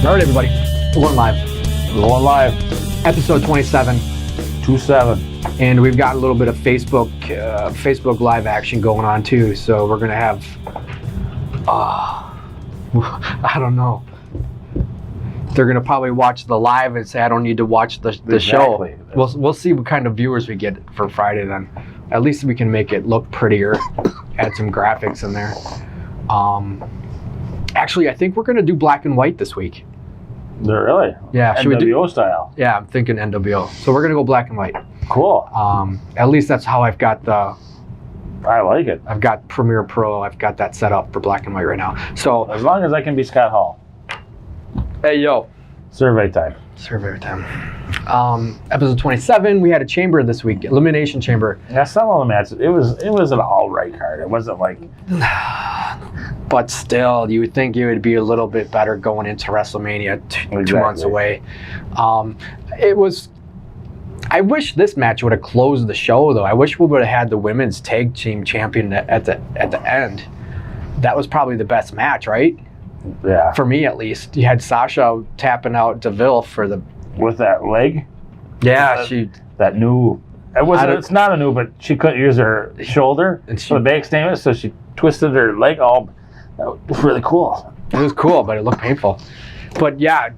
All right, everybody. We're going live. We're going live. Episode 27. 27. And we've got a little bit of Facebook live action going on too. So we're going to have, I don't know. They're going to probably watch the live and say, I don't need to watch the show. We'll see what kind of viewers we get for Friday then. At least we can make it look prettier, add some graphics in there. Actually, I think we're going to do black and white this week. Really? Yeah. NWO style. Yeah, I'm thinking NWO. So we're going to go black and white. Cool. At least that's how I've got I like it. I've got Premiere Pro. I've got that set up for black and white right now. So as long as I can be Scott Hall. Hey, yo. Survey time. Episode 27, we had a chamber this week, Elimination Chamber. Yeah, some of the matches, it was an all right card. It wasn't like... But still, you would think it would be a little bit better going into WrestleMania 2 months away. I wish this match would have closed the show, though. I wish we would have had the women's tag team champion at the end. That was probably the best match, right? Yeah. For me, at least. You had Sasha tapping out Deville for the... With that leg? Yeah, That new... It's not a new, but she couldn't use her shoulder for the back statement, so she twisted her leg all... That was really cool. It was cool, but it looked painful. But yeah,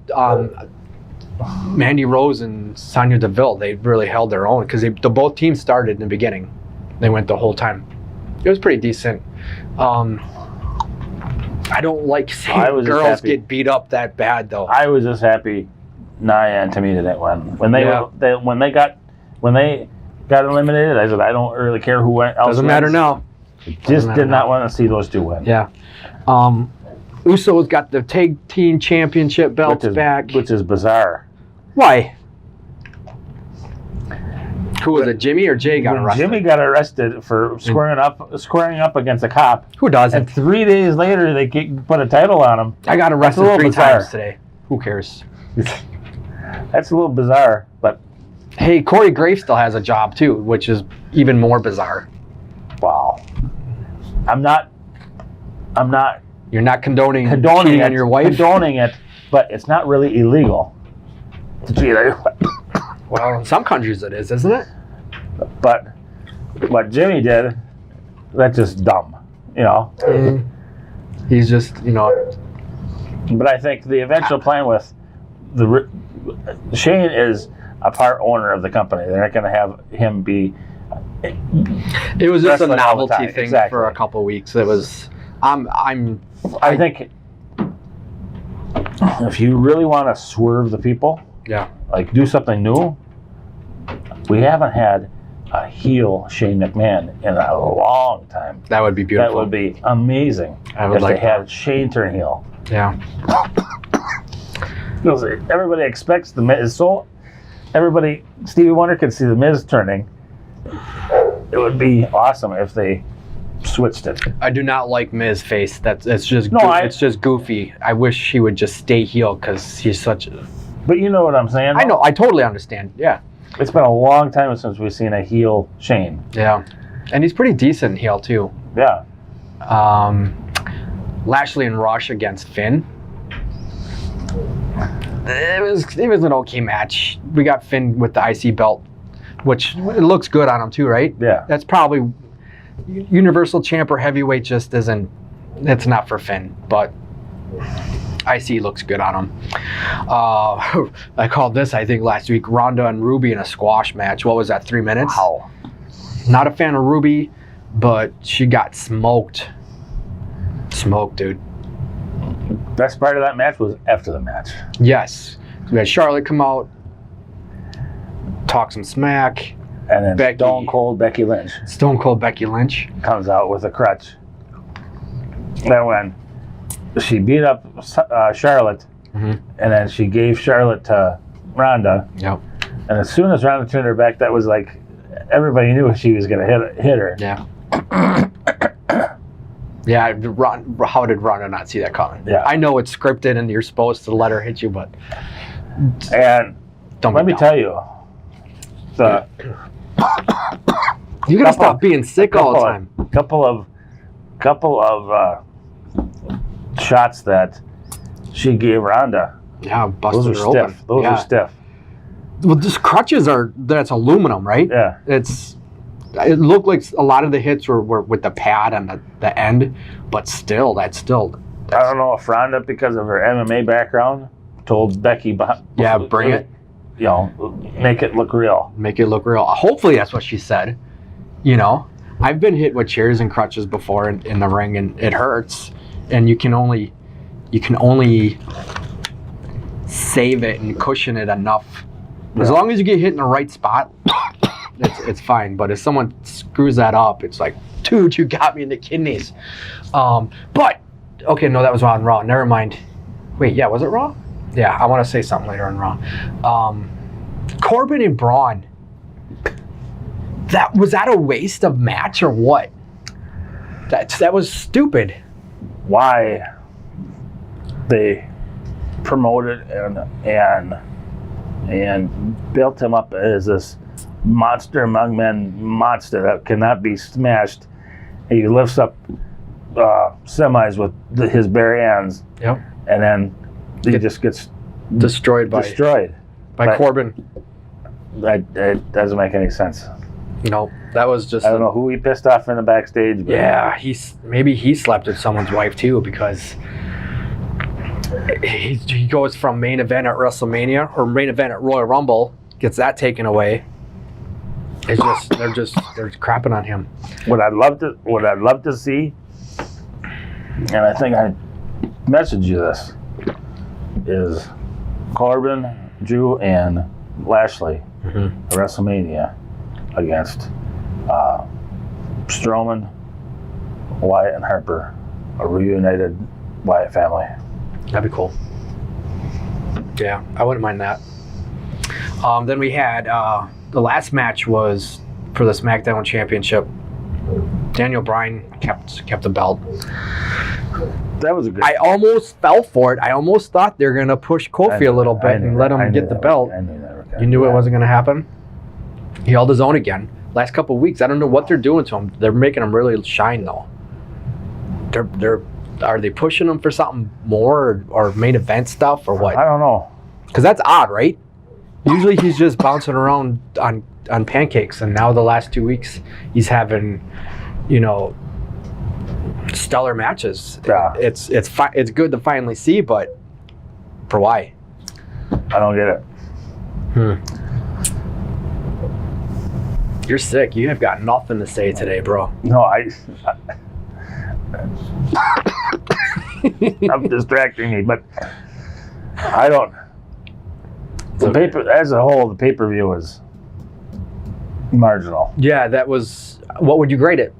Mandy Rose and Sonya Deville, they really held their own because both teams started in the beginning. They went the whole time. It was pretty decent. I don't like seeing girls get beat up that bad, though. I was just happy Nia and Tamina didn't win. When they got eliminated, I said I don't really care who went. Doesn't matter now. Just did not want to see those two win. Yeah. Uso's got the tag team championship belts back, which is bizarre. Why? Who was it? Jimmy or Jay got arrested? Jimmy got arrested for squaring up against a cop. Who doesn't? And 3 days later, they put a title on him. I got arrested 3 times today. Who cares? That's a little bizarre, but hey, Corey Graves still has a job too, which is even more bizarre. Wow. I'm not. You're not condoning cheating on your wife? Condoning it, but it's not really illegal to cheat on your wife. Well, in some countries it is, isn't it? But what Jimmy did, that's just dumb, you know. He's just, you know. But I think the eventual plan with Shane is a part owner of the company. They're not going to have him be. It was just a novelty thing for a couple of weeks. It was. I think if you really want to swerve the people, like do something new. We haven't had a heel Shane McMahon in a long time. That would be beautiful. That would be amazing. I would like they had Shane turn heel. Yeah. Everybody expects the Miz. So everybody, Stevie Wonder could see the Miz turning. It would be awesome if they switched it. I do not like Miz face. It's just goofy. I wish he would just stay heel because he's such a... But you know what I'm saying? I know. I totally understand. Yeah. It's been a long time since we've seen a heel Shane. Yeah. And he's pretty decent heel too. Yeah. Lashley and Rush against Finn. It was an okay match. We got Finn with the IC belt, which it looks good on him too, right? Yeah. That's probably Universal Champ or Heavyweight just isn't. It's not for Finn, but IC looks good on him. I called this, I think, last week, Ronda and Ruby in a squash match. What was that, 3 minutes? Wow. Not a fan of Ruby, but she got smoked. Smoked, dude. Best part of that match was after the match. Yes. We had Charlotte come out, talk some smack. And then Stone Cold Becky Lynch. Stone Cold Becky Lynch. Comes out with a crutch. Then when she beat up Charlotte, and then she gave Charlotte to Ronda. Yep. And as soon as Ronda turned her back, that was like, everybody knew she was going to hit her. Yeah. Yeah, how did Ronda not see that coming? Yeah. I know it's scripted and you're supposed to let her hit you, but... And let me tell you, you gotta stop being sick all the time. Couple of shots that she gave Ronda Yeah, busted Those her are open. stiff. Those Yeah. are stiff. Well, just crutches that's aluminum, right? Yeah. It looked like a lot of the hits were with the pad on the end, but still, I don't know if Ronda, because of her MMA background, told Becky, bring it. You know, make it look real. Make it look real. Hopefully that's what she said. You know, I've been hit with chairs and crutches before in the ring, and it hurts. And you can only save it and cushion it enough. As long as you get hit in the right spot, it's fine. But if someone screws that up, it's like, dude, you got me in the kidneys. But okay, no, that was on Raw. Never mind. Wait, yeah, was it Raw? Yeah, I want to say something later on Raw. Corbin and Braun. Was that a waste of match or what? That was stupid. Why they promoted and built him up as this monster among men monster that cannot be smashed. And he lifts up semis with his bare hands. Yep. And then he just gets destroyed by Corbin. That doesn't make any sense. No, that was just. I don't know who he pissed off in the backstage. But yeah, maybe he slept with someone's wife too, because he goes from main event at WrestleMania or main event at Royal Rumble, gets that taken away. It's just they're crapping on him. What I'd love to see, and I think I messaged you this, is Corbin, Drew, and Lashley at WrestleMania against Strowman, Wyatt, and Harper, a reunited Wyatt family. That'd be cool. Yeah, I wouldn't mind that. Then we had the last match was for the SmackDown Championship. Daniel Bryan kept the belt. That was a good. I almost fell for it. I almost thought they were gonna push Kofi a little bit and let him get the belt. I knew that. You knew it wasn't gonna happen. He held his own again. Last couple of weeks, I don't know what they're doing to him. They're making him really shine though. Are they pushing him for something more or main event stuff or what? I don't know. Because that's odd, right? Usually he's just bouncing around on pancakes, and now the last 2 weeks he's having, stellar matches. Yeah. It's good to finally see, but for why? I don't get it. You're sick. You have got nothing to say today, bro. No, I'm distracting me, but I don't. The paper as a whole, the pay-per-view was marginal. Yeah, that was. What would you grade it?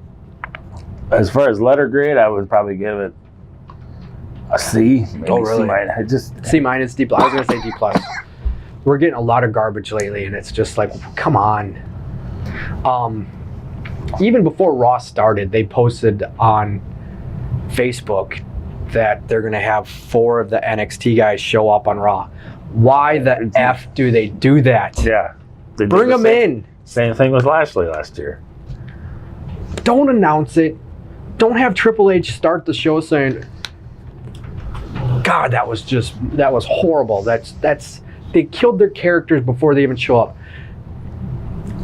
As far as letter grade, I would probably give it a C. Maybe Oh, really? C-. C-, D+. I was gonna say D+. We're getting a lot of garbage lately, and it's just like, come on. Even before Raw started, they posted on Facebook that they're going to have 4 of the NXT guys show up on Raw. Why the F do they do that? Yeah. Bring them in. Same thing with Lashley last year. Don't announce it. Don't have Triple H start the show saying, God, that was horrible. They killed their characters before they even show up.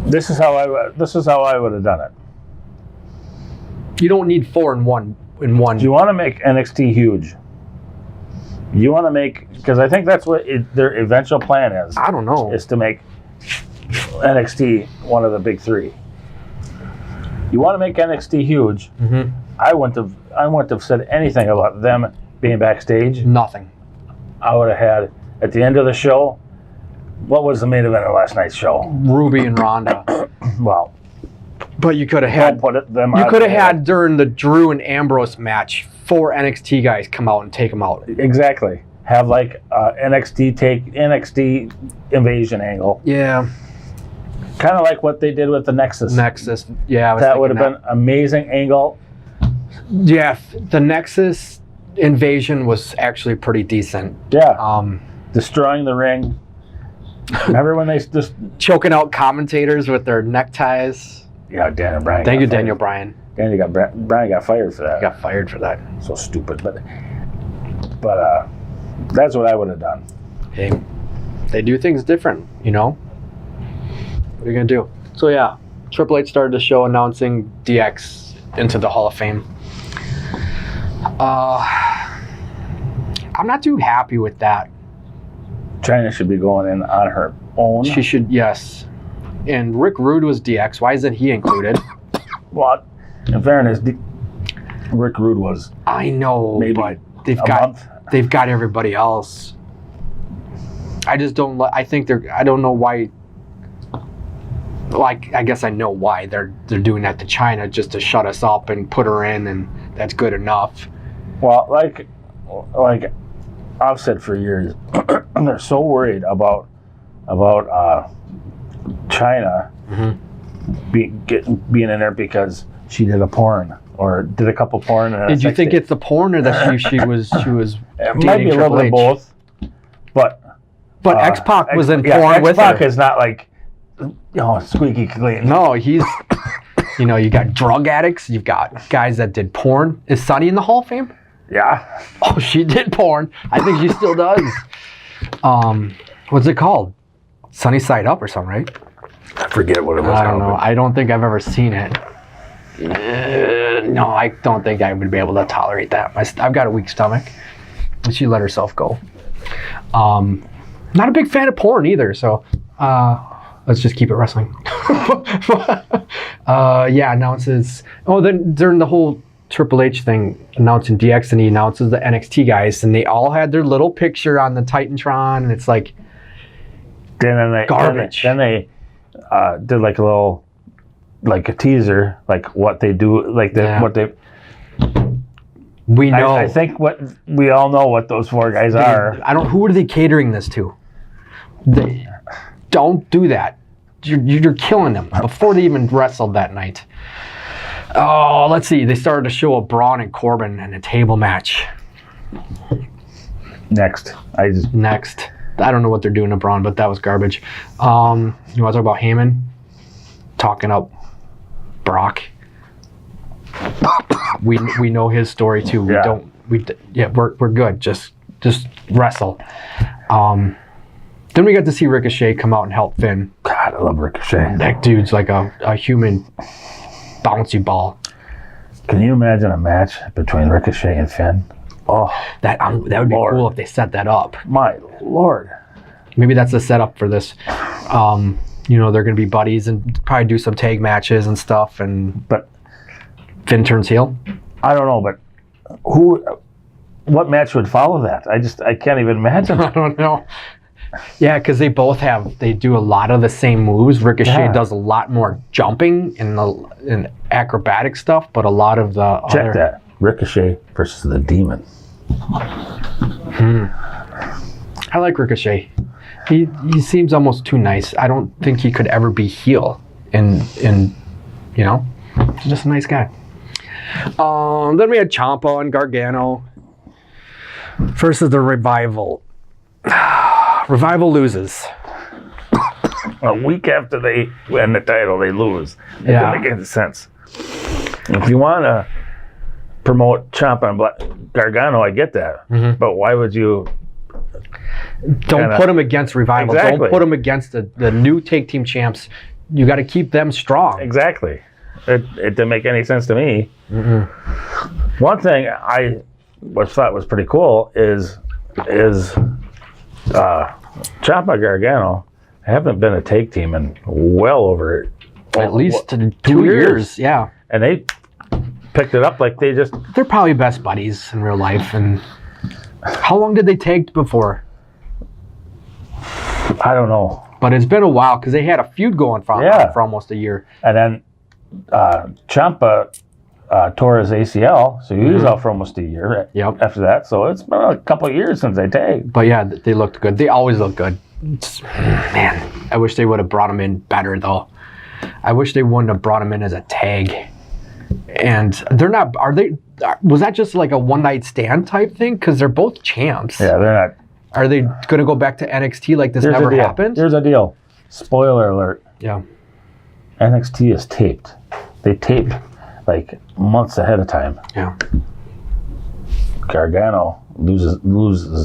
This is how I would have done it. You don't need 4 in one. Do you want to make NXT huge? You want to make, because I think that's what their eventual plan is. I don't know. Is to make NXT one of the big 3. You want to make NXT huge? Mm-hmm. I wouldn't have said anything about them being backstage. Nothing. I would have had at the end of the show. What was the main event of last night's show? Ruby and Ronda. Well, but you could have had. You could have had during the Drew and Ambrose match 4 NXT guys come out and take them out. Exactly. Have like NXT invasion angle. Yeah. Kind of like what they did with the Nexus. Yeah. That would have been an amazing angle. Yeah, the Nexus invasion was actually pretty decent. Yeah. Destroying the ring. Remember when they just choking out commentators with their neckties? Yeah, Daniel Bryan. Thank you, Daniel Bryan. Bryan got fired for that. He got fired for that. So stupid, but that's what I would have done. They do things different, you know? What are you going to do? So, yeah, Triple H started the show announcing DX into the Hall of Fame. I'm not too happy with that. China should be going in on her own. She should, yes. And Rick Rude was DX. Why isn't he included? Well, in fairness, Rick Rude was I know, maybe but month. they've got everybody else. I just don't. I think they're. I don't know why. Like, I guess I know why they're doing that to China, just to shut us up and put her in, and that's good enough. Well, like I've said for years, they're so worried about China being in there because she did a porn or did a couple porn. And Did you think it's the porn or that she was it might dating be a little Triple bit of H? both, but X-Pac was in porn with X-Pac her. is not like squeaky clean. No, he's. You know, you got drug addicts. You've got guys that did porn. Is Sunny in the Hall of Fame? Yeah. Oh, she did porn. I think she still does. What's it called? Sunny Side Up or something, right? I forget what it was. I don't know. I don't think I've ever seen it. No, I don't think I would be able to tolerate that. I've got a weak stomach. And she let herself go. Not a big fan of porn either, so let's just keep it wrestling. Yeah, announces. Oh, then during the whole Triple H thing, announcing DX, and he announces the NXT guys, and they all had their little picture on the Titantron, and it's like garbage. Then they did like a little, like a teaser, like what they do, like what they. We know. I think what we all know what those four guys are. Who are they catering this to? They don't do that. You're killing them before they even wrestled that night. Oh, let's see. They started to show a Braun and Corbin in a table match. Next. I don't know what they're doing to Braun, but that was garbage. You want to talk about Heyman talking up Brock? We know his story too. We're good. Just wrestle. Then we got to see Ricochet come out and help Finn. God, I love Ricochet. That dude's like a human bouncy ball. Can you imagine a match between Ricochet and Finn? Oh, that would be cool if they set that up. My Lord. Maybe that's the setup for this. They're going to be buddies and probably do some tag matches and stuff. But Finn turns heel. I don't know, but what match would follow that? I can't even imagine. I don't know. Yeah, because they do a lot of the same moves. Ricochet does a lot more jumping and acrobatic stuff, but a lot of the Check that. Ricochet versus the Demon. I like Ricochet. He seems almost too nice. I don't think he could ever be heel. And he's just a nice guy. Then we had Ciampa and Gargano versus the Revival. Revival loses. A week after they win the title, they lose. It doesn't make any sense. If you want to promote Ciampa and Gargano, I get that. Mm-hmm. But why would you... Don't put them against Revival. Exactly. Don't put them against the new tag team champs. You got to keep them strong. Exactly. It didn't make any sense to me. Mm-hmm. One thing I thought was pretty cool is Ciampa Gargano haven't been a tag team in well over at least 2 years. Yeah, and they picked it up like they're probably best buddies in real life. And how long did they tag before? I don't know, but it's been a while because they had a feud going for almost a year. And then Ciampa tore his ACL, so he was out for almost a year after that. So it's been a couple of years since they tagged. But yeah, they looked good. They always look good. Man, I wish they would have brought him in better, though. I wish they wouldn't have brought him in as a tag. And they're not, was that just like a one-night stand type thing? Because they're both champs. Yeah, they're not. Are they going to go back to NXT like this never happened? Here's a deal. Spoiler alert. Yeah. NXT is taped. They tape like months ahead of time. Yeah. Gargano loses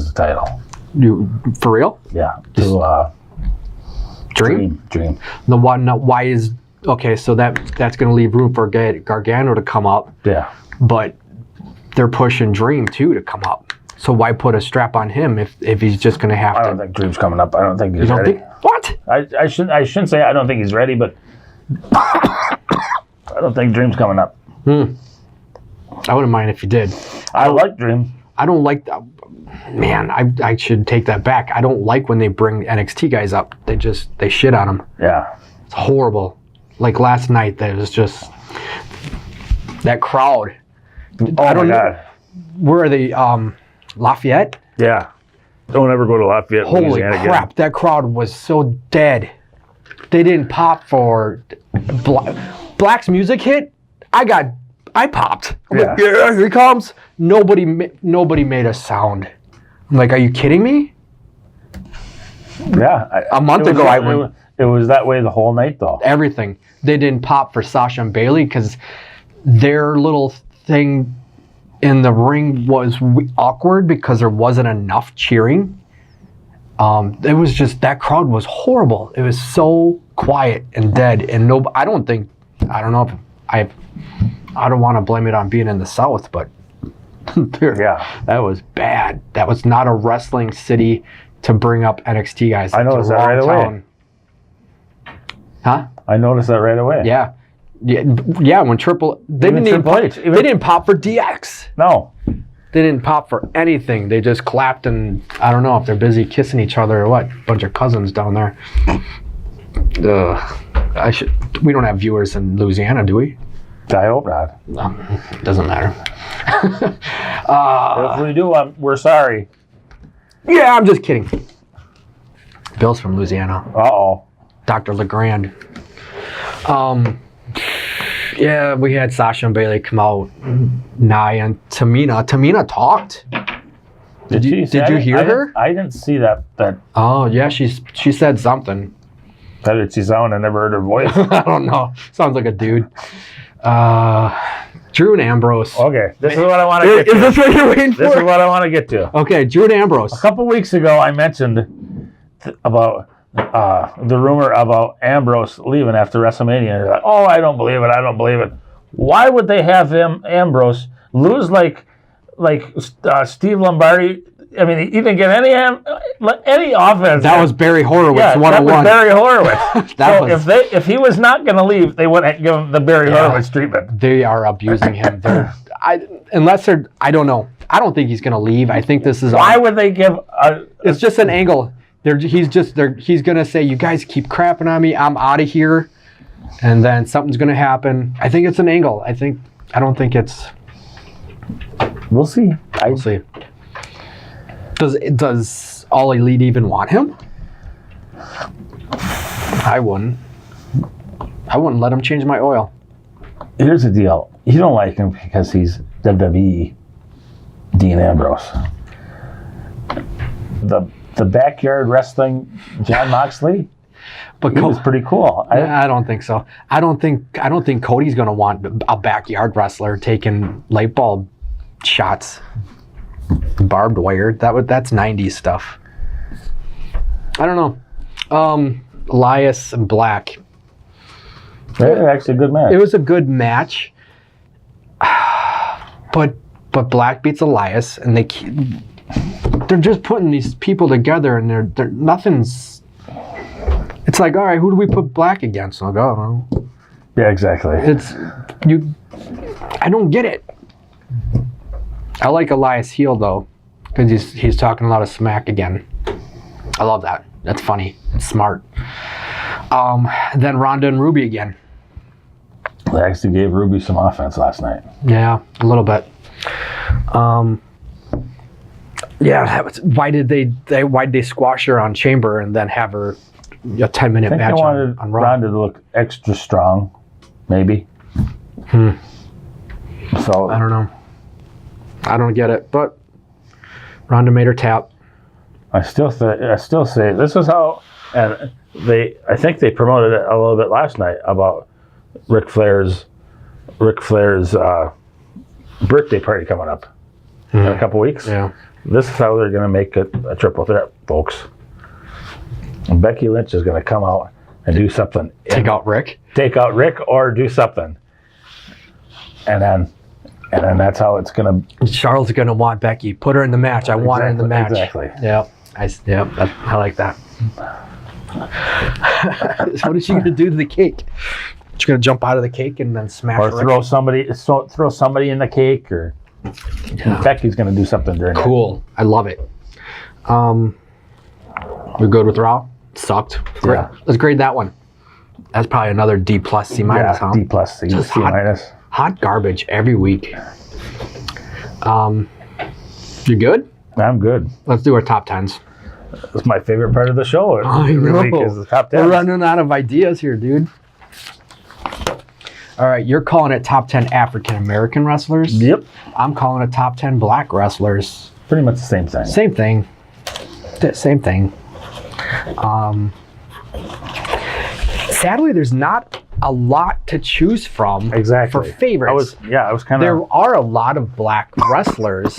the title. You for real? Yeah, to Dream? Dream. The one. Why is okay? So that's going to leave room for Gargano to come up, Yeah. but they're pushing Dream too to come up. So why put a strap on him if he's just going to have I to? don't think Dream's coming up. I don't think he's You don't ready. think what? I shouldn't say I don't think he's ready, but I don't think Dream's coming up. I wouldn't mind if he did. I like Dream. I don't like that. Man, I should take that back. I don't like when they bring NXT guys up. They shit on them. Yeah. It's horrible. Like last night, there was just that crowd. Oh I don't my know. God. Where are they? Lafayette? Yeah. Don't ever go to Lafayette. Holy Louisiana crap, again. that crowd was so dead. They didn't pop for Black's music hit. I popped. I'm like, yeah, here he comes. Nobody made a sound. I'm like, are you kidding me? Yeah. A month ago, I went. It was that way the whole night, though. Everything. They didn't pop for Sasha and Bailey because their little thing in the ring was awkward because there wasn't enough cheering. It was just that crowd was horrible. It was so quiet and dead, and I don't want to blame it on being in the South, but Yeah. that was bad. That was not a wrestling city to bring up NXT guys. I noticed that right away. Huh? I noticed that right away. Yeah. Yeah, when they didn't pop for DX. No. They didn't pop for anything. They just clapped, and I don't know if they're busy kissing each other or what. Bunch of cousins down there. We don't have viewers in Louisiana, do we? I hope not. Doesn't matter. If we do, we're sorry. Yeah, I'm just kidding. Bill's from Louisiana. Uh-oh. Dr. LeGrand. Yeah, we had Sasha and Bailey come out, Nia and Tamina. Tamina talked. Did you hear her? I didn't see that. Oh yeah, she said something. How did she sound? I never heard her voice. I don't know. Sounds like a dude. Drew and Ambrose. Okay, this is what I want to get to. Is this what you're waiting for? This is what I want to get to. Okay, Drew and Ambrose. A couple weeks ago, I mentioned about the rumor about Ambrose leaving after WrestleMania. They're like, oh, I don't believe it. I don't believe it. Why would they have Ambrose lose like Steve Lombardi? I mean, he didn't get any offense. That was Barry Horowitz, yeah, 101. that was Barry Horowitz. If he was not going to leave, they wouldn't give him the Barry Horowitz treatment. They are abusing him. I don't know. I don't think he's going to leave. I think this is. Why would they give? It's just an angle. He's going to say, you guys keep crapping on me. I'm out of here. And then something's going to happen. I think it's an angle. I don't think it's. We'll see. We'll see. Does All Elite even want him? I wouldn't let him change my oil. Here's the deal. You don't like him because he's WWE Dean Ambrose. The backyard wrestling Jon Moxley, but he was pretty cool. I don't think so. I don't think Cody's going to want a backyard wrestler taking light bulb shots. Barbed wire. That's 90s stuff. I don't know. Elias and Black. Actually a good match. It was a good match. But Black beats Elias, and they're just putting these people together, and they're nothing's. It's like, all right, who do we put Black against? Like, oh, no. Yeah, exactly. I don't get it. I like Elias heel though, because he's talking a lot of smack again. I love that. That's funny. It's smart. Then Ronda and Ruby again. They actually gave Ruby some offense last night. Yeah, a little bit. Yeah, why did they squash her on Chamber and then have her a 10-minute match they wanted on Raw? Ronda to look extra strong, maybe. So I don't know. I don't get it, but Ronda made her tap. I still say this is how, and I think they promoted it a little bit last night about Ric Flair's birthday party coming up in a couple weeks. Yeah. This is how they're going to make it a triple threat, folks. And Becky Lynch is going to come out and do something. Take out Rick. Take out Rick or do something. And then that's how it's going to. Charlotte's gonna want Becky. Put her in the match. I want her in the match. Exactly. Yep. I like that. So what is she gonna do to the cake? She's gonna jump out of the cake and then smash Or Rick? throw somebody in the cake, or Becky's going to do something during Cool. I love it. We're good with Raw? Sucked. Great. Yeah. Let's grade that one. That's probably another D plus C minus, huh? D plus C, Just C minus. Hot garbage every week. You good? I'm good. Let's do our top tens. That's my favorite part of the show. I Every know. week is the top 10. We're running out of ideas here, dude. All right, you're calling it top 10 African American wrestlers. Yep. I'm calling it top 10 black wrestlers. Pretty much the same thing. Same thing. Same thing. Sadly, there's not a lot to choose from Exactly. for favorites. I was kind There of. are a lot of black wrestlers,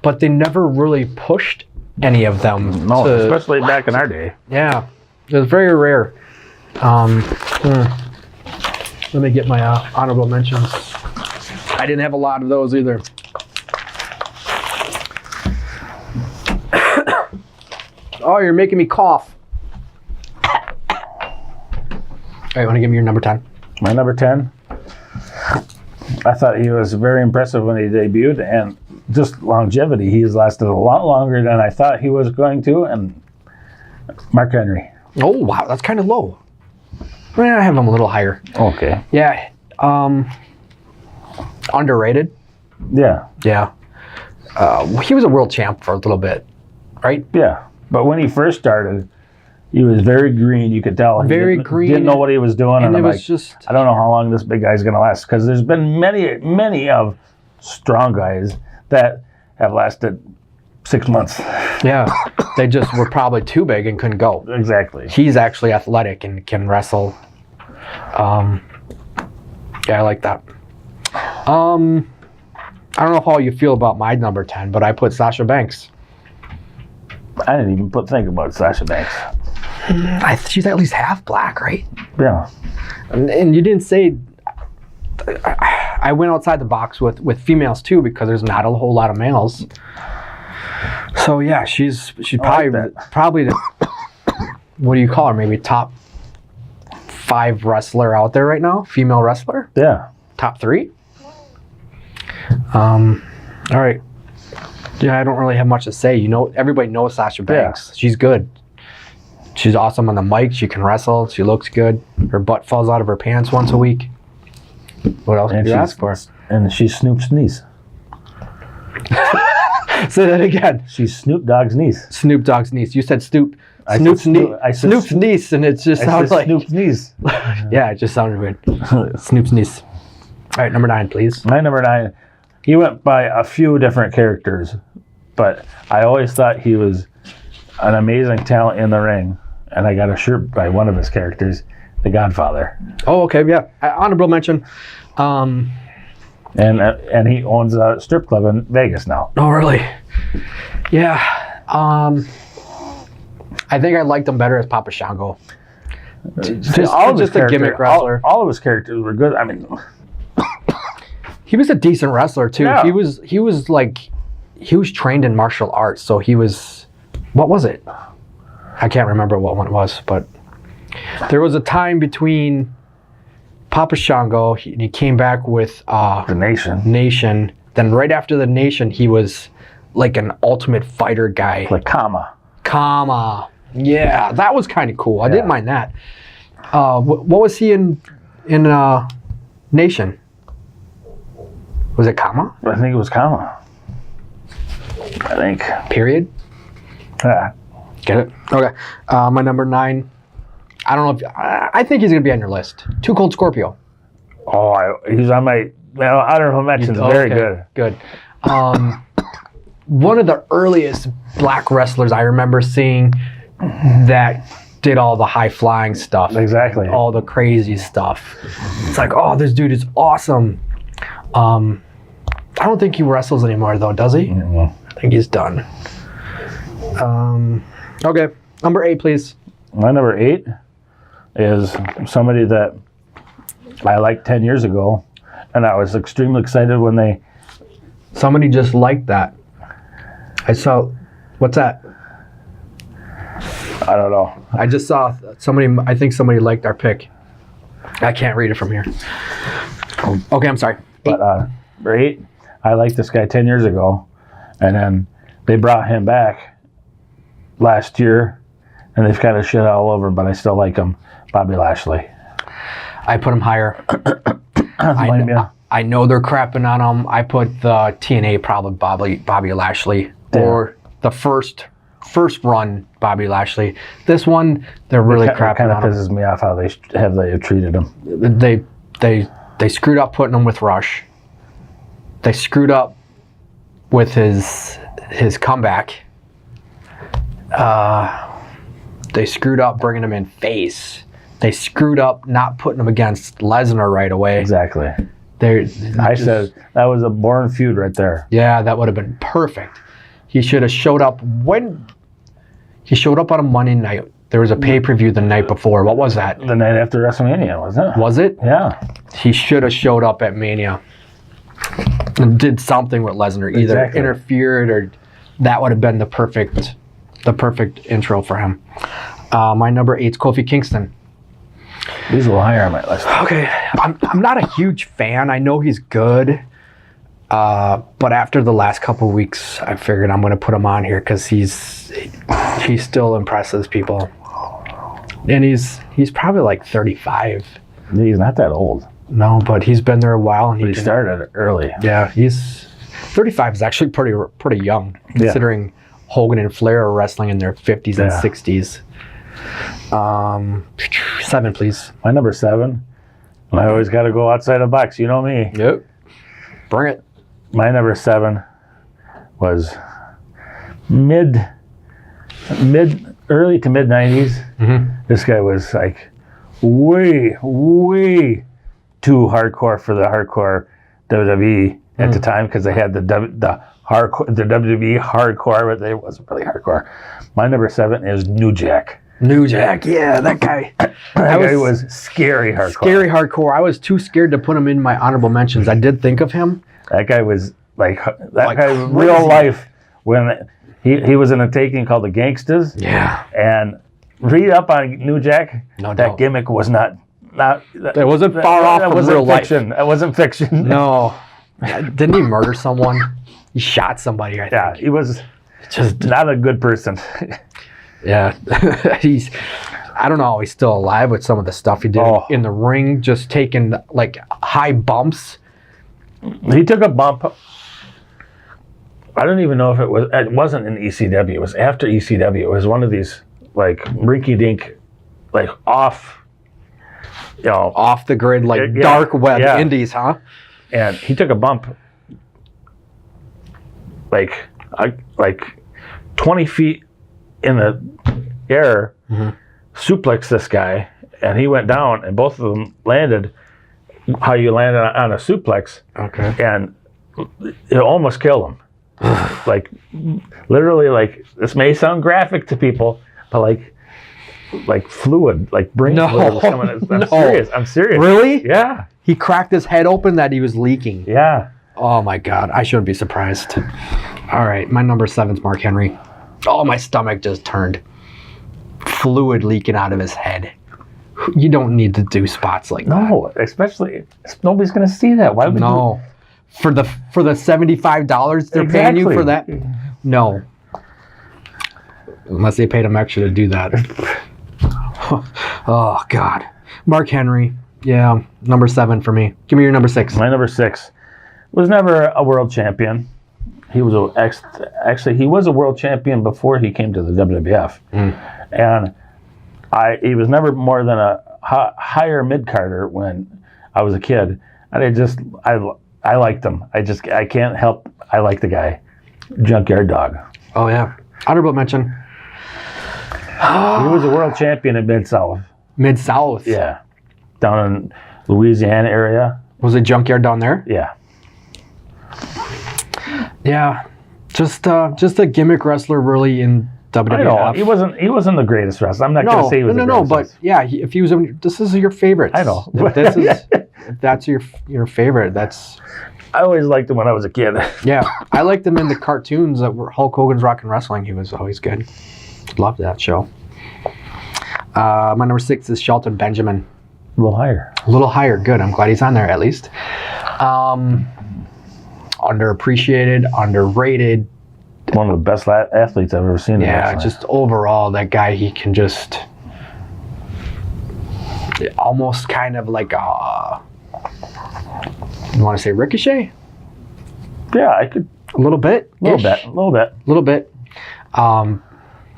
but they never really pushed any of them. No, to, especially back in our day. yeah, it was very rare. Let me get my honorable mentions. I didn't have a lot of those either. Oh, you're making me cough. All right, want to give me your number 10? My number 10. I thought he was very impressive when he debuted, and just longevity. He has lasted a lot longer than I thought he was going to, and Mark Henry. Oh, wow, that's kind of low. Well, I have him a little higher. Okay. Yeah, underrated. Yeah. Yeah. He was a world champ for a little bit, right? Yeah. But when he first started, he was very green. You could tell. He Very didn't, green, Didn't know what he was doing. And And it I'm was like, just, I don't know how long this big guy's going to last, because there's been many of strong guys that have lasted 6 months. yeah, they just were probably too big and couldn't go. Exactly. He's actually athletic and can wrestle. Yeah, I like that. I don't know how you feel about my number 10, but I put Sasha Banks. I didn't even think about Sasha Banks. She's at least half black, right? Yeah. And you didn't say. I went outside the box with females too, because there's not a whole lot of males. So yeah, she's probably the what do you call her? Maybe top 5 wrestler out there right now, female wrestler. Yeah. Top 3. All right. Yeah, I don't really have much to say. You know, everybody knows Sasha Banks. Yeah. She's good. She's awesome on the mic. She can wrestle. She looks good. Her butt falls out of her pants once a week. What else could you ask for? And she's Snoop's niece. Say that again. She's Snoop Dogg's niece. Snoop Dogg's niece. You said Snoop's niece, and it just sounds like Snoop's niece. Yeah, it just sounded weird. Snoop's niece. All right, number 9, please. My number 9. He went by a few different characters, but I always thought he was an amazing talent in the ring. And I got a shirt by one of his characters, The Godfather. Oh, okay, yeah. Honorable mention. And he owns a strip club in Vegas now. Oh, really? Yeah. I think I liked him better as Papa Shango. Just a gimmick wrestler. All of his characters were good. I mean, he was a decent wrestler too. Yeah. He was trained in martial arts, so he was. What was it? I can't remember what one it was, but there was a time between Papa Shango. He came back with the Nation. Then right after the Nation, he was like an Ultimate Fighter guy. Like Kama. Yeah, that was kind of cool. I didn't mind that. What was he in Nation? Was it Kama? I think it was Kama. I think. Period. Yeah. Get it? Okay. My number 9. I don't know if I think he's gonna be on your list. Too Cold Scorpio. Oh, he's on my honorable mentions. Very good. Good. One of the earliest black wrestlers I remember seeing that did all the high flying stuff. Exactly. All the crazy stuff. It's like, oh, this dude is awesome. I don't think he wrestles anymore though, does he? Mm-hmm. I think he's done. Okay, number 8, please. My number 8 is somebody that I liked 10 years ago, and I was extremely excited when they. Somebody just liked that. I saw. What's that? I don't know. I just saw somebody. I think somebody liked our pick. I can't read it from here. Okay, I'm sorry. But number 8, I liked this guy 10 years ago, and then they brought him back last year, and they've kind of shit all over him, but I still like him. Bobby Lashley. I put him higher. Blame you. I know they're crapping on him. I put the TNA probably Bobby Lashley, or the first run Bobby Lashley. This one they're really crapping kind of on him. pisses me off how they treated him. They screwed up putting him with Rush. They screwed up with his comeback. They screwed up bringing him in face. They screwed up not putting him against Lesnar right away. Exactly. I said that was a born feud right there. Yeah, that would have been perfect. He should have showed up when he showed up on a Monday night. There was a pay-per-view the night before. What was that? The night after WrestleMania, wasn't it? Was it? Yeah. He should have showed up at Mania and did something with Lesnar. Either Exactly. interfered or that would have been the perfect intro for him. My number 8 is Kofi Kingston. He's a little higher on my list. Okay, I'm not a huge fan. I know he's good, but after the last couple of weeks, I figured I'm going to put him on here because he still impresses people, and he's probably like 35. He's not that old. No, but he's been there a while, and He started early. Yeah, he's 35 is actually pretty young considering Hogan and Flair are wrestling in their 50s and 60s. 7, please. My number 7. I always got to go outside the box. You know me. Yep. Bring it. My number 7 was early to mid 90s. Mm-hmm. This guy was like way too hardcore for the hardcore WWE at the time because they had the WWE hardcore, but it wasn't really hardcore. My number 7 is New Jack. New Jack, yeah, that guy. That guy was scary hardcore. Scary hardcore. I was too scared to put him in my honorable mentions. I did think of him. That guy was like Like guy crazy. real life when he was in a taking called the Gangstas. Yeah. And read up on New Jack. No that doubt. gimmick was not. It wasn't far off from wasn't real life. fiction. That wasn't fiction. No. Didn't he murder someone? He shot somebody, I think. Yeah, he was Just not a good person. yeah. I don't know, he's still alive with some of the stuff he did in the ring, just taking like high bumps. He took a bump. I don't even know if it wasn't in ECW. It was after ECW. It was one of these like rinky-dink, like off the grid, like Yeah, dark web yeah. indies, huh? And he took a bump like 20 feet in the air, suplexed this guy, and he went down, and both of them landed how you land on a suplex, Okay. and it almost killed him. Like, literally, like, this may sound graphic to people, but like fluid, like brain fluid was coming out. I'm serious. Really? Yeah. He cracked his head open that he was leaking. Yeah. Oh my God, I shouldn't be surprised. All right, my number 7's Mark Henry. Oh, my stomach just turned. Fluid leaking out of his head. You don't need to do spots like that. No, especially nobody's gonna see that. Why would No. For the $75 they're paying you for that? No. Unless they paid him extra to do that. Oh God. Mark Henry. Yeah, number 7 for me. Give me your number 6. My number 6 was never a world champion. He was actually he was a world champion before he came to the WWF, and he was never more than a higher mid carder when I was a kid, and I liked him. I can't help. I like the guy, Junkyard Dog. Oh yeah. Honorable mention. He was a world champion in Mid-South. Mid-South. Yeah, down in Louisiana area. Was it Junkyard down there? Yeah. Yeah. Just a gimmick wrestler, really, in WWF. I know he wasn't the greatest wrestler. I'm not going to say he was the greatest. But yeah, if he was, this is your favorite. I know. If that's your favorite, that's. I always liked him when I was a kid. Yeah, I liked him in the cartoons that were Hulk Hogan's Rock and Wrestling. He was always good. Loved that show. My number 6 is Shelton Benjamin. A little higher. A little higher. Good. I'm glad he's on there at least. Underappreciated, underrated. One of the best athletes I've ever seen. Yeah, just overall, that guy, he can just almost kind of like a. You want to say Ricochet? Yeah, I could. A little bit. A little bit.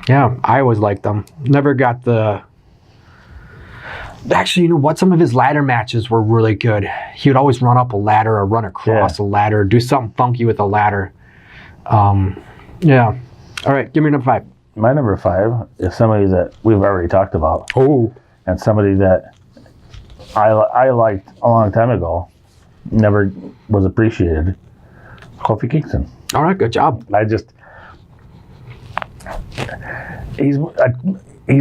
Yeah, I always liked them. Never got the. Actually, you know what? Some of his ladder matches were really good. He would always run up a ladder or run across a ladder, do something funky with a ladder. Yeah. All right, give me number 5. My number 5 is somebody that we've already talked about. Oh. And somebody that I liked a long time ago, never was appreciated. Kofi Kingston. All right, good job. He's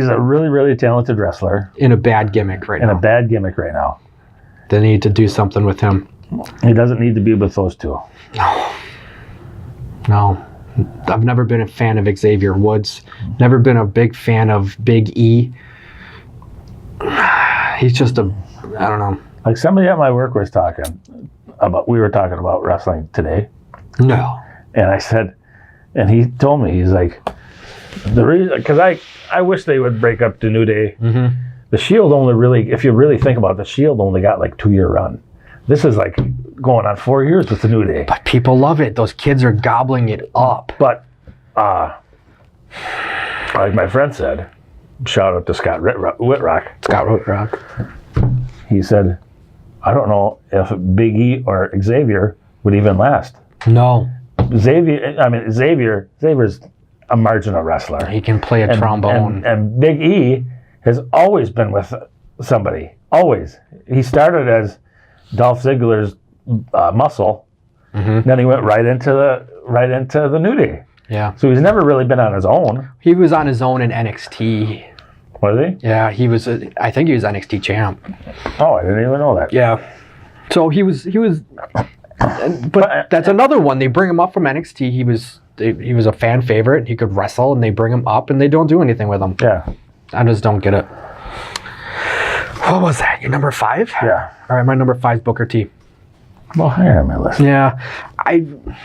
a really, really talented wrestler. In a bad gimmick right now. In a bad gimmick right now. They need to do something with him. He doesn't need to be with those two. No. I've never been a fan of Xavier Woods. Never been a big fan of Big E. He's just I don't know. Like somebody at my work was we were talking about wrestling today. No. And I said, and he told me, he's like, the reason, because I wish they would break up the New Day. Mm-hmm. The Shield only really, if you really think about it, the Shield only got like 2-year run. This is like going on 4 years with the New Day. But people love it. Those kids are gobbling it up. But, like my friend said, shout out to Scott Whitrock. Scott Whitrock. He said, I don't know if Big E or Xavier would even last. No. Xavier's a marginal wrestler. He can play a trombone. And Big E has always been with somebody. Always. He started as Dolph Ziggler's muscle. Mm-hmm. Then he went right into the New Day. Yeah. So he's never really been on his own. He was on his own in NXT. Was he? Yeah, he was. I think he was NXT champ. Oh, I didn't even know that. Yeah. So he was. But that's another one. They bring him up from NXT. He was a fan favorite. He could wrestle, and they bring him up, and they don't do anything with him. Yeah. I just don't get it. What was that? Your number 5? Yeah. All right, my number 5 is Booker T. Well, higher on my list. Yeah, I'm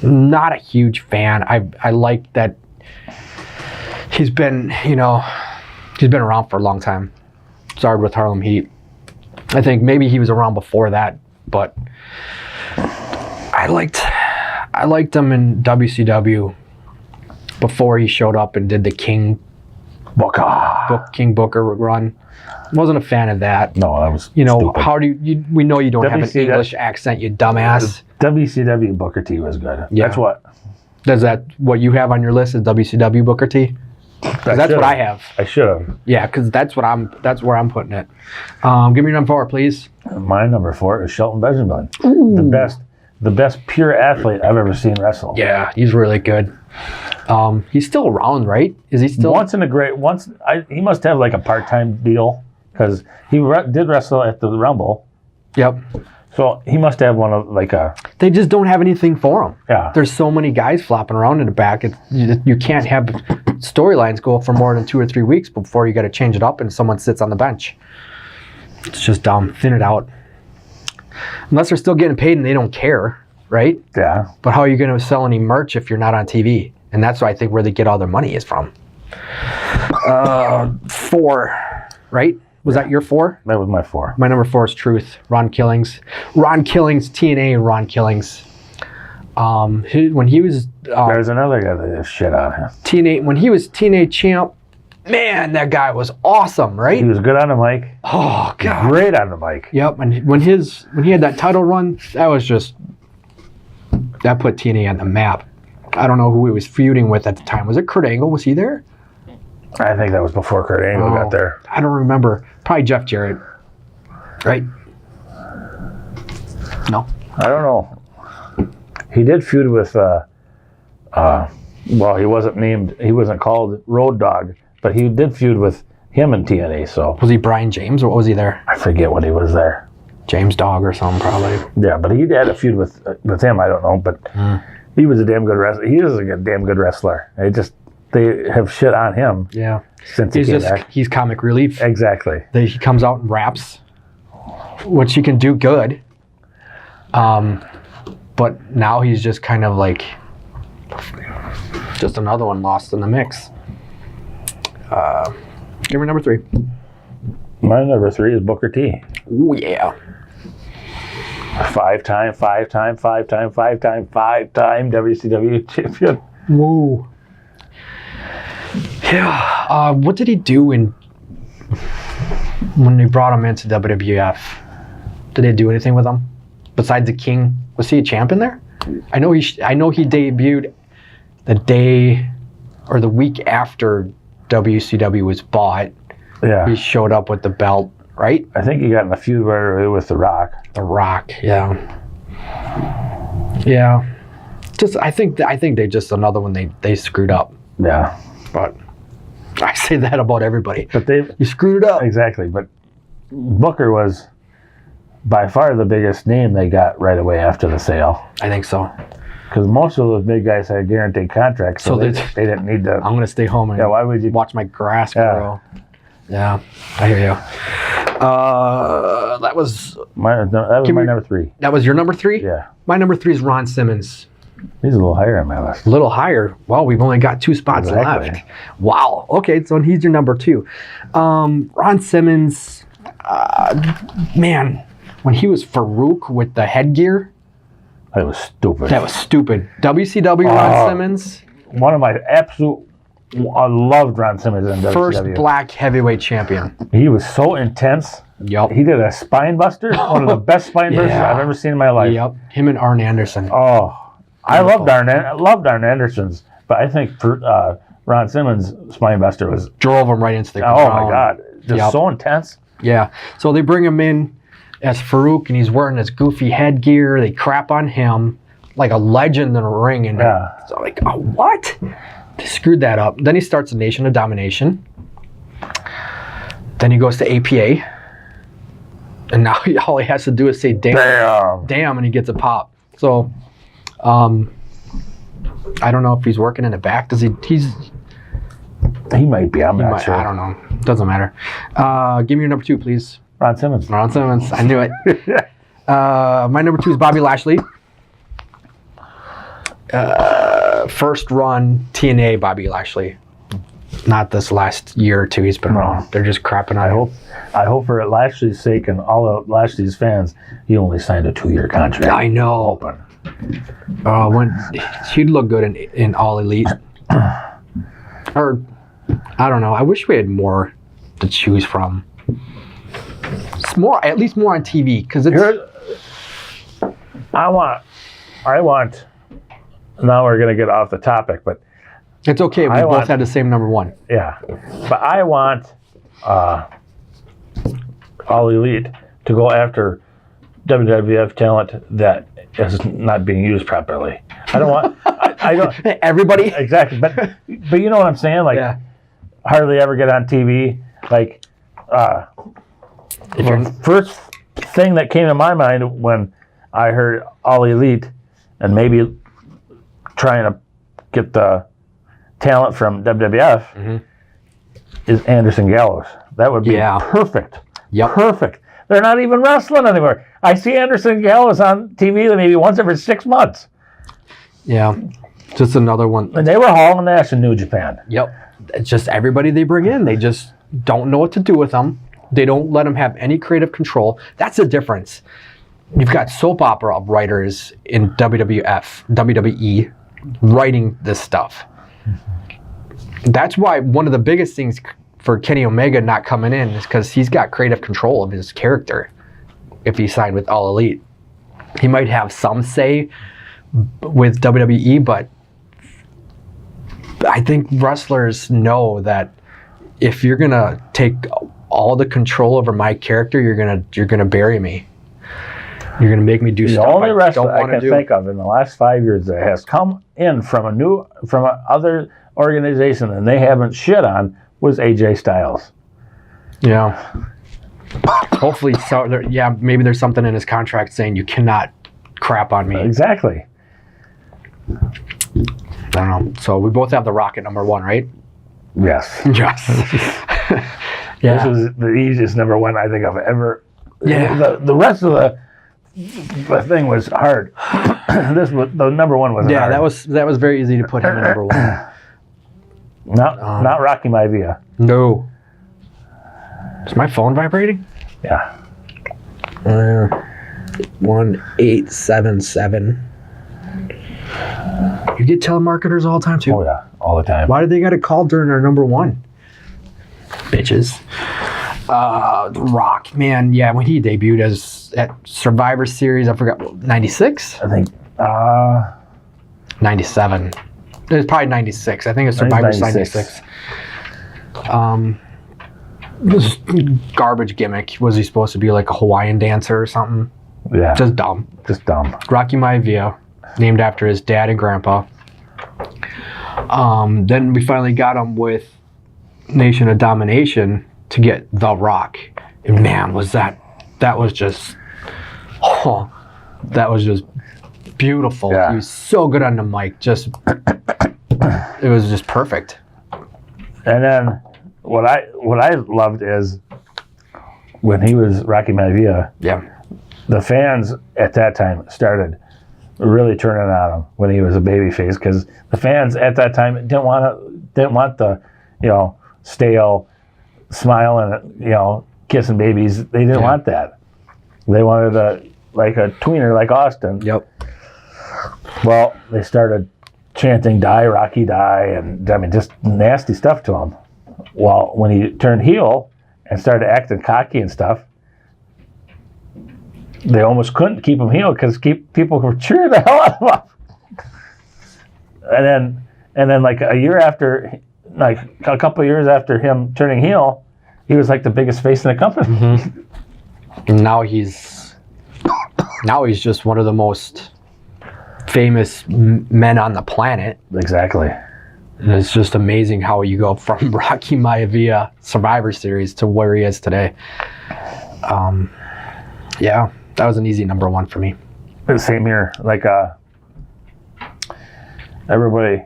not a huge fan. I like that he's been around for a long time. Started with Harlem Heat. I think maybe he was around before that, but I liked him in WCW before he showed up and did the King Booker run. Wasn't a fan of that. No, that was stupid. How do we know you don't have an WCW English accent, you dumbass. WCW Booker T was good. Yeah. That's what. Is that what you have on your list? Is WCW Booker T? That's what I have. I should have. Yeah, because that's where I'm putting it. Give me number 4, please. My number 4 is Shelton Benjamin. The best pure athlete I've ever seen wrestle. Yeah, he's really good. He's still around, right? Is he still? He must have like a part-time deal because he did wrestle at the Rumble. Yep. So he must have one of like a. They just don't have anything for him. Yeah. There's so many guys flopping around in the back. You can't have storylines go for more than 2 or 3 weeks before you got to change it up and someone sits on the bench. It's just dumb. Thin it out. Unless they're still getting paid and they don't care, right? Yeah. But how are you going to sell any merch if you're not on TV? And that's why I think where they get all their money is from. 4, right? Was that your 4? That was my 4. My number 4 is Truth. Ron Killings, TNA Ron Killings. When he was there's another guy that is shit on him. TNA, when he was TNA champ, man, that guy was awesome, right? He was good on the mic. Oh God, great on the mic. Yep, and when he had that title run, that put TNA on the map. I don't know who he was feuding with at the time. Was it Kurt Angle? Was he there? I think that was before Kurt Angle got there. I don't remember. Probably Jeff Jarrett. Right? No? I don't know. He did feud with Well, he wasn't called Road Dogg, but he did feud with him in TNA, so. Was he Brian James or what was he there? I forget what he was there. James Dogg or something, probably. Yeah, but he had a feud with him, I don't know, but he was a damn good wrestler. He is a damn good wrestler. They have shit on him Yeah. since he came back. He's comic relief. Exactly. He comes out and raps, which he can do good. But now he's just kind of like just another one lost in the mix. Give me number 3. My number 3 is Booker T. Oh yeah. 5-time WCW champion. Whoa. Yeah. What did he do when they brought him into WWF? Did they do anything with him besides the King? Was he a champion there? I know he debuted the day or the week after WCW was bought. Yeah. He showed up with the belt, right? I think he got in a feud right away with The Rock. The Rock, yeah. Yeah. I think they just another one they screwed up. Yeah. But I say that about everybody. But You screwed it up. exactly. But Booker was by far the biggest name they got right away after the sale. I think so. Because most of those big guys had guaranteed contracts, so they didn't need to. I'm gonna stay home and Why would you watch my grass Yeah. grow. Yeah, I hear you. That was my number 3. That was your number 3? Yeah. My number 3 is Ron Simmons. He's a little higher on my list. A little higher. Well, we've only got 2 spots Exactly. left. Wow. Okay, so he's your number 2. Ron Simmons, man, when he was Farouk with the headgear, That was stupid. that was stupid. WCW Ron Simmons, One of my absolute. I loved Ron Simmons in first WCW. black heavyweight champion. He was so intense. Yup. He did a spine buster, one of the best spine busters Yeah. I've ever seen in my life. Yep. Him and Arn Anderson. Oh, I loved Arn Anderson's, but I think Ron Simmons' spine buster was. Drove him right into the Oh ground. my God, just Yep. so intense. Yeah. So they bring him in as Farouk, and he's wearing this goofy headgear. They crap on him like a legend in a ring. And Yeah. so like, oh, what? They screwed that up. Then he starts a Nation of Domination. Then he goes to APA. And now all he has to do is say damn, and he gets a pop. So, I don't know if he's working in the back. He might be. I'm not sure. I don't know. Doesn't matter. Give me your number 2, please. Ron Simmons. Ron Simmons. I knew it. My number 2 is Bobby Lashley. First run TNA Bobby Lashley. Not this last year or 2 he's been around. They're just crapping on him. I hope for Lashley's sake and all of Lashley's fans, he only signed a 2-year contract. I know. When he'd look good in All Elite. Or I don't know. I wish we had more to choose from. It's more, at least more on TV, because it's. I want. Now we're gonna get off the topic, but It's okay. We both had the same number 1. yeah. But I want All Elite to go after WWF talent that is not being used properly. I don't want. I don't. Everybody. Exactly, but you know what I'm saying? Like, Yeah. hardly ever get on TV. Like, the first thing that came to my mind when I heard All Elite and maybe trying to get the talent from WWF is Anderson Gallows. That would be perfect. Yep. Perfect. They're not even wrestling anymore. I see Anderson Gallows on TV maybe once every 6 months. Yeah. Just another one. And they were hauling ass in New Japan. Yep. It's just everybody they bring in, they just don't know what to do with them. They don't let them have any creative control. That's the difference. You've got soap opera writers in WWE writing this stuff. That's why one of the biggest things for Kenny Omega not coming in is because he's got creative control of his character. If he signed with All Elite, he might have some say with WWE, but I think wrestlers know that if you're gonna take all the control over my character, you're gonna bury me. You're gonna make me do The stuff only I wrestler don't I want to can do. think of in the last 5 years that has come in from another organization and they haven't shit on was AJ Styles. Yeah. Hopefully, maybe there's something in his contract saying you cannot crap on me. Exactly. I don't know. So we both have The Rock at number 1, right? Yes. Yes. This was the easiest number 1 I think I've ever. Yeah. The rest of the thing was hard. This was the number 1 was hard. Yeah, that was very easy to put him at number 1. Not Rocky Maivia. No. Is my phone vibrating? Yeah. 1877. You get telemarketers all the time too. Oh yeah, all the time. Why did they got a call during our number 1? Bitches. The Rock, man, yeah, when he debuted at Survivor Series, I forgot, 96? I think 97. It was probably 96. I think it was Survivor 96. This garbage gimmick. Was he supposed to be like a Hawaiian dancer or something? Yeah. Just dumb. Just dumb. Rocky Maivia, named after his dad and grandpa. Then we finally got him with Nation of Domination to get The Rock. And man, that was just beautiful. Yeah. He was so good on the mic. It was just perfect. And then what I loved is when he was Rocky Maivia, Yeah. the fans at that time started really turning on him when he was a babyface, because the fans at that time didn't want the stale smile and kissing babies. They didn't want that. They wanted a tweener like Austin. Yep. Well, they started chanting "Die Rocky Die" and I mean just nasty stuff to him. Well, when he turned heel and started acting cocky and stuff, they almost couldn't keep him heel because people were cheering the hell out of him. And then like a couple of years after him turning heel, he was like the biggest face in the company. Mm-hmm. And now he's just one of the most famous men on the planet. Exactly. And it's just amazing how you go from Rocky Maivia Survivor Series to where he is today. Yeah, that was an easy number 1 for me. Same here. Like everybody,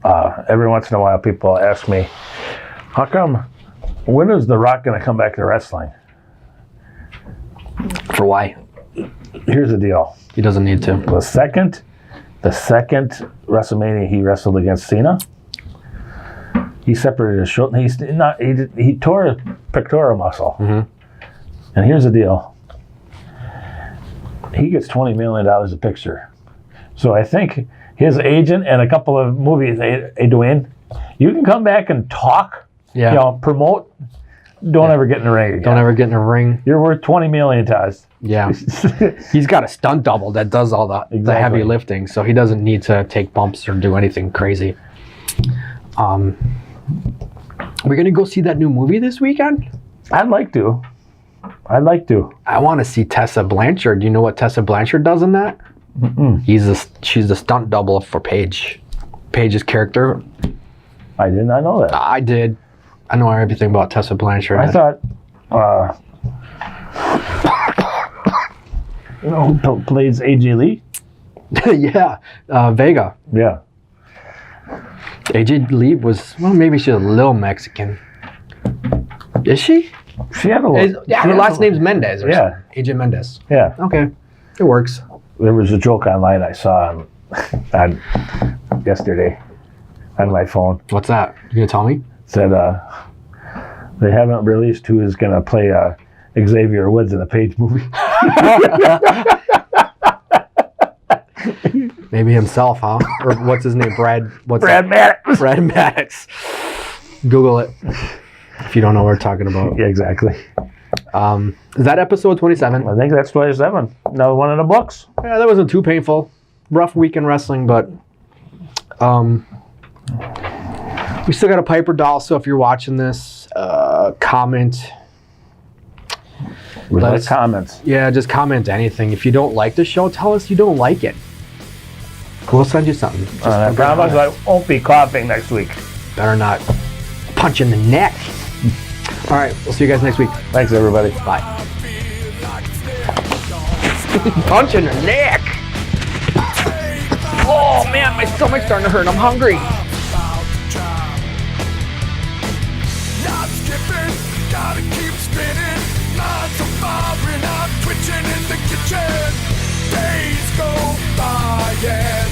every once in a while, people ask me, "How come? When is The Rock going to come back to wrestling?" For why? Here's the deal. He doesn't need to. The second WrestleMania he wrestled against Cena, he separated his shoulder. He tore his pectoral muscle. Mm-hmm. And here's the deal. He gets $20 million a picture. So I think his agent and a couple of movies, hey Dwayne, you can come back and talk, promote. Don't ever get in the ring again. Don't ever get in a ring. You're worth $20 million, Taz. Yeah. He's got a stunt double that does all the heavy lifting, so he doesn't need to take bumps or do anything crazy. We're going to go see that new movie this weekend? I'd like to. I want to see Tessa Blanchard. Do you know what Tessa Blanchard does in that? Mm-mm. She's the stunt double for Paige. Paige's character. I did not know that. I did. I know everything about Tessa Blanchard. I thought, who plays AJ Lee? Yeah, Vega. Yeah. AJ Lee maybe she's a little Mexican. Is she? She had a little. Her last name's Mendez. Or Yeah. something. AJ Mendez. Yeah. Okay, it works. There was a joke online I saw on yesterday on my phone. What's that? You gonna tell me? Said they haven't released who is going to play Xavier Woods in the Page movie. Maybe himself, huh? Or what's his name? Brad Maddox. Brad Maddox. Google it if you don't know what we're talking about. Yeah, exactly. Is that episode 27? I think that's 27. Another one in the books. Yeah, that wasn't too painful. Rough week in wrestling, but we still got a Piper doll. So if you're watching this, comment We Let like us- comments. Yeah, just comment anything. If you don't like the show, tell us you don't like it. We'll send you something. Just I don't get promise honest. I won't be coughing next week. Better not punch in the neck. All right, we'll see you guys next week. Thanks, everybody. Bye. Punch in the neck. Oh man, my stomach's starting to hurt. I'm hungry. Not skipping, gotta keep spinning. Minds are firing, I'm twitching in the kitchen. Days go by, yeah.